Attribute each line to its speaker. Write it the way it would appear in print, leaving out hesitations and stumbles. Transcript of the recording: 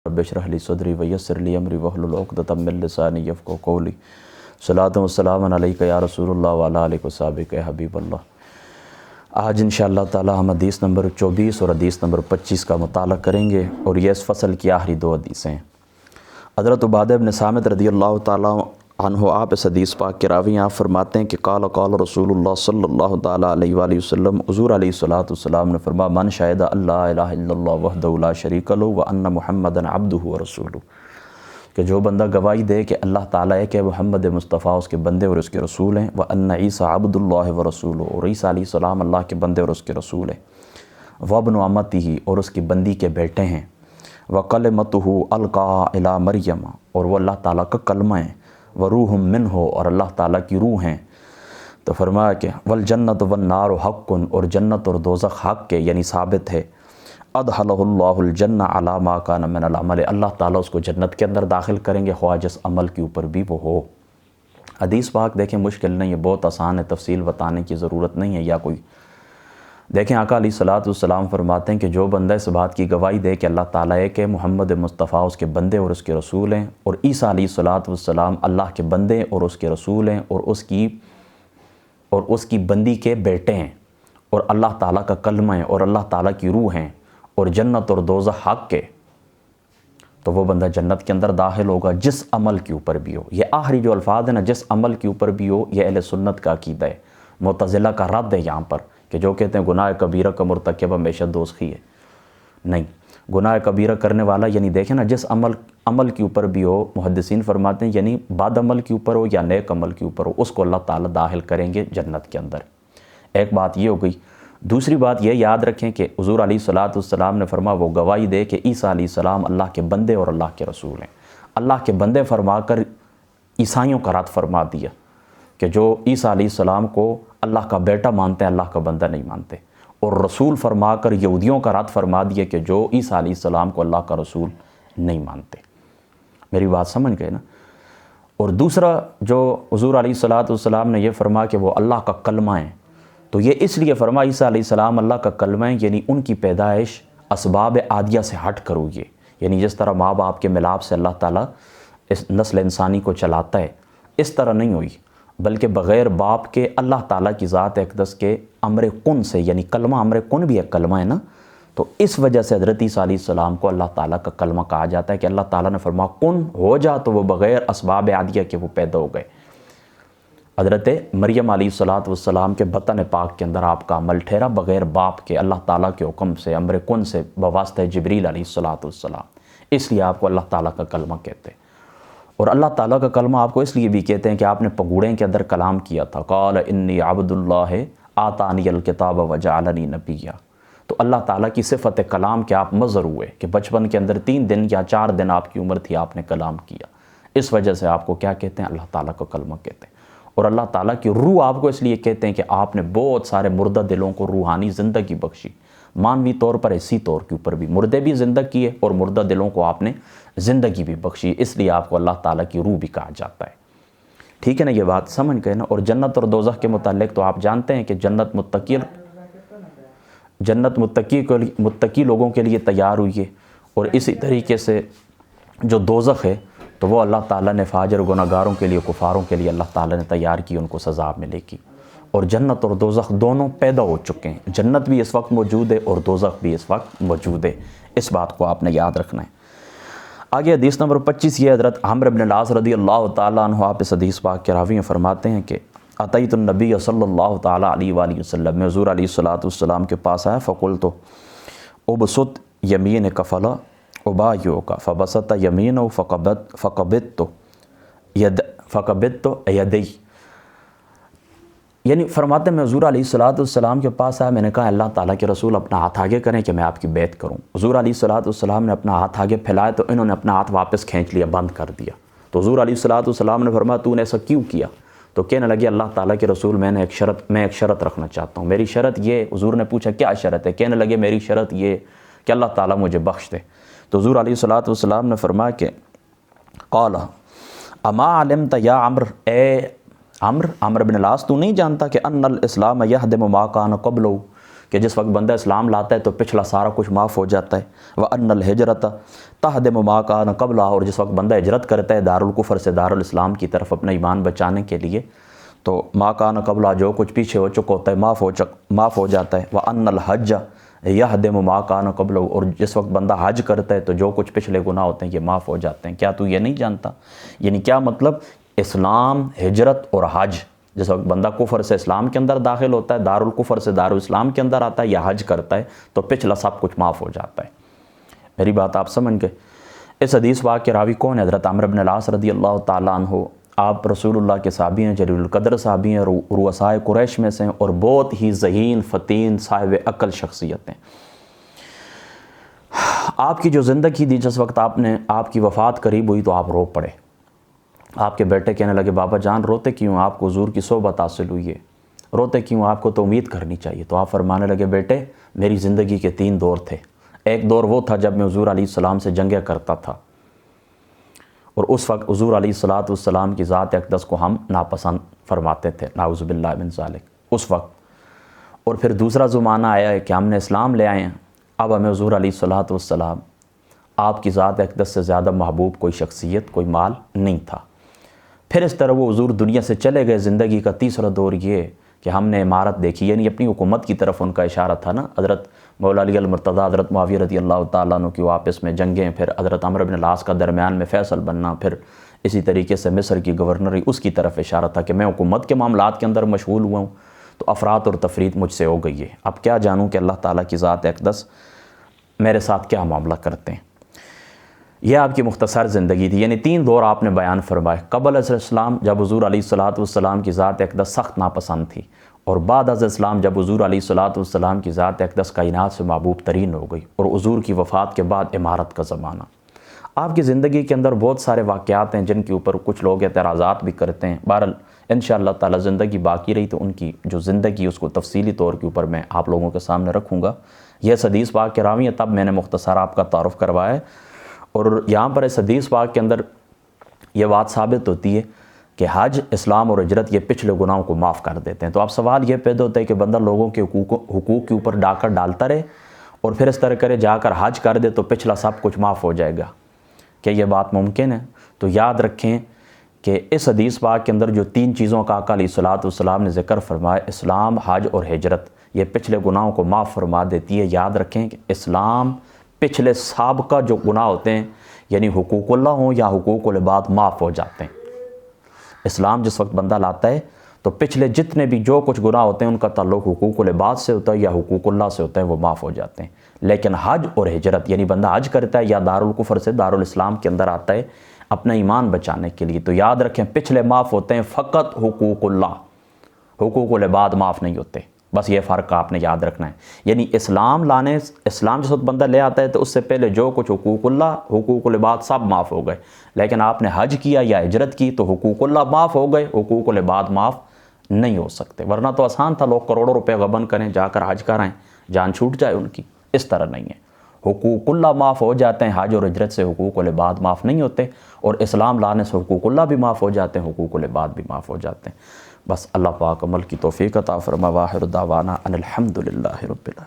Speaker 1: रब इश्रह ली सदरी वयस्सिर ली अमरी वहलुल उक़दतम मिन लिसानी यफ़क़हू क़ौली। सलातु व सलामुन अलैका या रसूलल्लाह व अला आलिका व सहाबिका या हबीबल्लाह। आज इंशाअल्लाह ताला हम हदीस नंबर 24 और हदीस नंबर 25 का मुताला करेंगे और ये इस फसल की आखिरी दो हदीसें हैं। हज़रत उबादा इब्न सामित रज़ियल्लाहु ताला अन्हु आप इस हदीस पाक के रावी आप फरमाते हैं कि क़ाल रसूलुल्लाह सल्लल्लाहु ताला अलैहि वसल्लम, हुज़ूर अलैहिस्सलातु वस्सलाम ने फरमाया, मन शहिदा अल्ला इलाहा इल्लल्लाह वहदहु ला शरीका लहू व अन्ना मुहम्मदन अब्दुहु व रसूलुहु, कि जो बंदा गवाही दे कि अल्लाह ताला है कि मोहम्मद मुस्तफ़ा उसके बंदे और उसके रसूल हैं, व अन्ना ईसा अब्दुल्लाह व रसूलुहु, और ईसा अलैहिस्सलाम अल्लाह के बंदे और उसके रसूल हैं, व इब्नु अम्मतिही, और उसकी बंदी के बेटे हैं, व कलिमतुहु अलक़ा इला मरियम, और वो अल्लाह ताला का कलमा है, व रूहुम मिन्हु, और अल्लाह ताला की रूह हैं। तो फरमाया कि वल जन्नत वन नार हक़्क़ुन, और जन्नत और दोज़ख हक़ के यानी साबित है। अदखलहुल्लाहुल जन्ना अला मा कान मिनल अमल, अल्लाह ताला उसको जन्नत के अंदर दाखिल करेंगे ख्वाह जिस अमल के ऊपर भी वो हो। हदीस पाक देखें मुश्किल नहीं है, बहुत आसान है, तफसील बताने की ज़रूरत नहीं है या कोई। देखें आका अलैहिस्सलातु वस्सलाम फरमाते हैं कि जो बंदा इस बात की गवाही दे कि अल्लाह ताला है कि मोहम्मद मुस्तफ़ा उसके बंदे और उसके रसूल हैं, और ईसा अलैहिस्सलातु वस्सलाम अल्लाह के बंदे और उसके रसूल हैं, और उसकी बंदी के बेटे हैं, और अल्लाह ताला का कलमा है, और अल्लाह ताला की रूह हैं, और जन्नत और दोज़ख हक़ के, तो वो बंदा जन्नत के अंदर दाखिल होगा जिस अमल के ऊपर भी हो। ये आखिरी जो अल्फाज है ना, जिस अमल के ऊपर भी हो, ये अहले सुन्नत का अकीदा है। मुअतज़िला का रद्द है यहाँ पर कि जो कहते हैं गुनाह कबीरा का मुर्तकिब हमेशा दोज़खी है। नहीं, गुनाह कबीरा करने वाला यानी देखें ना, जिस अमल के ऊपर भी हो, मुहद्दिसीन फरमाते हैं यानी बाद अमल के ऊपर हो या नेक अमल के ऊपर हो, उसको अल्लाह ताला दाखिल करेंगे जन्नत के अंदर। एक बात ये हो गई। दूसरी बात ये याद रखें कि हुज़ूर अलैहिस्सलातु वस्सलाम ने फरमाया वो गवाही दे कि ईसा अलैहिस्सलाम अल्लाह के बंदे और अल्लाह के रसूल हैं। अल्लाह के बंदे फरमा कर ईसाइयों का रद्द फरमा दिया कि जो ईसा अलैहिस्सलाम को अल्लाह का बेटा मानते हैं, अल्लाह का बंदा नहीं मानते, और रसूल फरमा कर यहूदियों का रद्द फरमा दिया कि जो ईसा अलैहिस्सलाम को अल्लाह का रसूल नहीं मानते। मेरी बात समझ गए ना। और दूसरा जो हुज़ूर अलैहिस्सलातु वस्सलाम ने यह फरमाया कि वो अल्लाह का कलमा है, तो ये इसलिए फरमाया ईसा अलैहिस्सलाम अल्लाह का कलमा है, यानी उनकी पैदाइश असबाब आदिया से हट कर हुई है। यानी जिस तरह माँ बाप के मिलाप से अल्लाह ताला इस नस्ल इंसानी को चलाता है, इस तरह नहीं हुई, बल्कि बग़ैर बाप के अल्लाह ताला की ज़ात अक़दस के अम्र कुन से, यानी कलमा अम्र कुन भी एक कलमा है ना, तो इस वजह से हज़रत ईसा अलैहिस्सलाम को अल्लाह ताला का कलमा कहा जाता है कि अल्लाह ताला ने फरमाया कुन हो जा, तो वो बग़ैर असबाब आदिया के वो पैदा हो गए। हज़रत मरियम अलैहिस्सलातु वस्सलाम के बतन पाक के अंदर आपका अमल ठहरा बग़ैर बाप के, अल्लाह ताला के हुक्म से, अम्र कुन से, बवास्ता जिब्रील अलैहिस्सलातु वस्सलाम। इसलिए आपको अल्लाह ताला का कलमा कहते हैं। और अल्लाह ताला का कलमा आपको इसलिए भी कहते हैं कि आपने पगूड़े के अंदर कलाम किया था, क़ाल इन्नी अब्दुल्लाह आतानियल किताब व जअलनी नबिय्या। तो अल्लाह ताला की सिफ़त कलाम के आप मज़र हुए कि बचपन के अंदर 3 दिन या 4 दिन आपकी उम्र थी, आपने कलाम किया। इस वजह से आपको क्या कहते हैं? अल्लाह ताला का कलमा कहते हैं। और अल्लाह ताला की रूह आपको इसलिए कहते हैं कि आपने बहुत सारे मुर्दा दिलों को रूहानी ज़िंदगी बख्शी, मानवी तौर पर इसी तौर के ऊपर भी मुर्दे भी ज़िंदा किए और मुर्दा दिलों को आपने ज़िंदगी भी बख्शी, इसलिए आपको अल्लाह ताला की रूह भी कहा जाता है। ठीक है ना, ये बात समझ गए ना। और जन्नत और दोज़ख के मुतालिक तो आप जानते हैं कि जन्नत मुत्तकी लोगों के लिए तैयार हुई है, और इसी तरीके से जो दोज़ख है तो वो अल्लाह ताला ने फाजिर गुनाहगारों के लिए, कुफारों के लिए अल्लाह ताला ने तैयार की, उनको सज़ा मिलेगी। और जन्नत और दोज़ख दोनों पैदा हो चुके हैं, जन्नत भी इस वक्त मौजूद है और दोज़ख भी इस वक्त मौजूद है। इस बात को आपने याद रखना है। आगे हदीस नंबर 25 ये हज़रत अम्र इब्न आस रज़ियल्लाहु ताला अन्हु आप इस हदीस पाक के रावी फरमाते हैं कि अतैतुन नबी सल्लल्लाहु ताला अलैहि वसल्लम, में हुज़ूर अलैहिस्सलातु वस्सलाम के पास आया, फ़क़ुल्तु उबसुत यमीन कफ़ला उबायो का फ़बसत यमीन फ़क़बित्तु यदै। यानी फरमाते मैं हुज़ूर अलैहिस्सलातु वस्सलाम के पास आया, मैंने कहा अल्लाह ताला के रसूल अपना हाथ आगे करें कि मैं आपकी बैत करूं। हुज़ूर अलैहिस्सलातु वस्सलाम ने अपना हाथ आगे फैलाया तो इन्होंने अपना हाथ वापस खींच लिया, बंद कर दिया। तो हुज़ूर अलैहिस्सलातु वस्सलाम ने फरमाया तूने ऐसा क्यों किया? तो कहने लगे अल्लाह ताला के रसूल मैं एक शरत रखना चाहता हूँ, मेरी शरत ये। हुज़ूर ने पूछा क्या शरत है? कहने लगे मेरी शरत ये कि अल्लाह ताला मुझे बख्श दे। तो हुज़ूर अलैहिस्सलातु वस्सलाम ने फरमाया कि क़ाल अमा अलिमत या अम्र, ए अम्र बिन आस, तू नहीं जानता कि अन्नल इस्लाम यहदिमु मा कान क़ब्लहु, کہ جس وقت بندہ اسلام لاتا ہے تو پچھلا سارا کچھ معاف ہو جاتا ہے۔ وَأَنَّ الْهِجْرَةَ تَهْدِمُ مَا كَانَ قَبْلَهَا، اور جس وقت بندہ ہجرت کرتا ہے دارالکفر سے دارالاسلام کی طرف اپنا ایمان بچانے کے لیے، تو ما کان قبلہ جو کچھ پیچھے ہو چکا ہوتا ہے معاف ہو جاتا ہے۔ وَأَنَّ الْحَجَّ يَهْدِمُ مَا كَانَ قَبْلَهُ، اور جس وقت بندہ حج کرتا ہے تو جو کچھ پچھلے گناہ ہوتے ہیں یہ معاف ہو جاتے ہیں۔ کیا تو یہ نہیں جانتا؟ یعنی کیا مطلب؟ اسلام، ہجرت اور حج، جس وقت بندہ کفر سے اسلام کے اندر داخل ہوتا ہے، دارالکفر سے دارالاسلام کے اندر آتا ہے یا حج کرتا ہے تو پچھلا سب کچھ معاف ہو جاتا ہے۔ میری بات آپ سمجھ گئے؟ اس حدیث پاک کے راوی کون ہے؟ حضرت عمرو بن العاص رضی اللہ تعالیٰ عنہ۔ آپ رسول اللہ کے صحابی ہیں، جلیل القدر صحابی ہیں، رؤسائے قریش میں سے ہیں، اور بہت ہی ذہین فتین صاحب عقل شخصیت ہیں۔ آپ کی جو زندگی دی، جس وقت آپ کی وفات قریب ہوئی تو آپ رو پڑے۔ آپ کے بیٹے کہنے لگے بابا جان روتے کیوں؟ آپ کو حضور کی صحبت حاصل ہوئی ہے، روتے کیوں؟ آپ کو تو امید کرنی چاہیے۔ تو آپ فرمانے لگے بیٹے میری زندگی کے 3 دور تھے۔ ایک دور وہ تھا جب میں حضور علیہ السلام سے جنگیں کرتا تھا، اور اس وقت حضور علیہ السلام کی ذات اقدس کو ہم ناپسند فرماتے تھے، نعوذ باللہ من ذالک، اس وقت۔ اور پھر دوسرا زمانہ آیا ہے کہ ہم نے اسلام لے آئے ہیں، اب ہمیں حضور علیہ السلام آپ کی ذات اقدس سے زیادہ محبوب کوئی شخصیت، کوئی مال نہیں تھا۔ پھر اس طرح وہ حضور دنیا سے چلے گئے۔ زندگی کا تیسرا دور یہ کہ ہم نے عمارت دیکھی، یعنی اپنی حکومت کی طرف ان کا اشارہ تھا نا۔ حضرت مولا علی المرتضیٰ، حضرت معاویہ رضی اللہ تعالیٰ عنہ کی آپس میں جنگیں، پھر حضرت عمرو بن العاص کا درمیان میں فیصل بننا، پھر اسی طریقے سے مصر کی گورنری، اس کی طرف اشارہ تھا کہ میں حکومت کے معاملات کے اندر مشغول ہوا ہوں، تو افراد اور تفرید مجھ سے ہو گئی ہے۔ اب کیا جانوں کہ اللہ تعالیٰ کی ذات اقدس میرے ساتھ کیا معاملہ کرتے ہیں۔ یہ آپ کی مختصر زندگی تھی، یعنی 3 دور آپ نے بیان فرمائے۔ قبل از اسلام جب حضور علیہ السلام کی ذات اقدس سخت ناپسند تھی، اور بعد از اسلام جب حضور علیہ السلام کی ذات اقدس کائنات سے محبوب ترین ہو گئی، اور حضور کی وفات کے بعد عمارت کا زمانہ۔ آپ کی زندگی کے اندر بہت سارے واقعات ہیں جن کے اوپر کچھ لوگ اعتراضات بھی کرتے ہیں۔ بہرحال انشاءاللہ تعالی زندگی باقی رہی تو ان کی جو زندگی اس کو تفصیلی طور کے اوپر میں آپ لوگوں کے سامنے رکھوں گا۔ یہ حدیث پاک کے راوی ہیں، تب میں نے مختصر آپ کا تعارف کروایا ہے، اور یہاں پر اس حدیث پاک کے اندر یہ بات ثابت ہوتی ہے کہ حج، اسلام اور ہجرت یہ پچھلے گناہوں کو معاف کر دیتے ہیں۔ تو اب سوال یہ پیدا ہوتا ہے کہ بندہ لوگوں کے حقوق کے اوپر ڈاکر ڈالتا رہے اور پھر اس طرح کرے جا کر حج کر دے تو پچھلا سب کچھ معاف ہو جائے گا، کیا یہ بات ممکن ہے؟ تو یاد رکھیں کہ اس حدیث پاک کے اندر جو 3 چیزوں کا آقا علیہ السلام نے ذکر فرمایا، اسلام، حج اور ہجرت، یہ پچھلے گناہوں کو معاف فرما دیتی ہے۔ یاد رکھیں کہ اسلام پچھلے سابقہ جو گناہ ہوتے ہیں، یعنی حقوق اللہ ہوں یا حقوق العباد، معاف ہو جاتے ہیں۔ اسلام جس وقت بندہ لاتا ہے تو پچھلے جتنے بھی جو کچھ گناہ ہوتے ہیں ان کا تعلق حقوق العباد سے ہوتا ہے یا حقوق اللہ سے ہوتا ہے، وہ معاف ہو جاتے ہیں۔ لیکن حج اور ہجرت، یعنی بندہ حج کرتا ہے یا دارالکفر سے دارالاسلام کے اندر آتا ہے اپنا ایمان بچانے کے لیے، تو یاد رکھیں پچھلے معاف ہوتے ہیں فقط حقوق اللہ، حقوق العباد معاف نہیں ہوتے۔ بس یہ فرق آپ نے یاد رکھنا ہے۔ یعنی اسلام جس وقت بندہ لے آتا ہے تو اس سے پہلے جو کچھ حقوق اللہ، حقوق العباد سب معاف ہو گئے، لیکن آپ نے حج کیا یا ہجرت کی تو حقوق اللہ معاف ہو گئے، حقوق العباد معاف نہیں ہو سکتے۔ ورنہ تو آسان تھا، لوگ کروڑوں روپے غبن کریں، جا کر حج کرائیں، جان چھوٹ جائے ان کی۔ اس طرح نہیں ہے، حقوق اللہ معاف ہو جاتے ہیں، حج اور ہجرت سے حقوق العباد معاف نہیں ہوتے، اور اسلام لانے سے حقوق اللہ بھی معاف ہو جاتے ہیں، حقوق العباد بھی معاف ہو جاتے ہیں۔ بس اللہ پاک عمل کی توفیق عطا فرما۔ واخر دعوانا ان الحمد للہ رب العالمین۔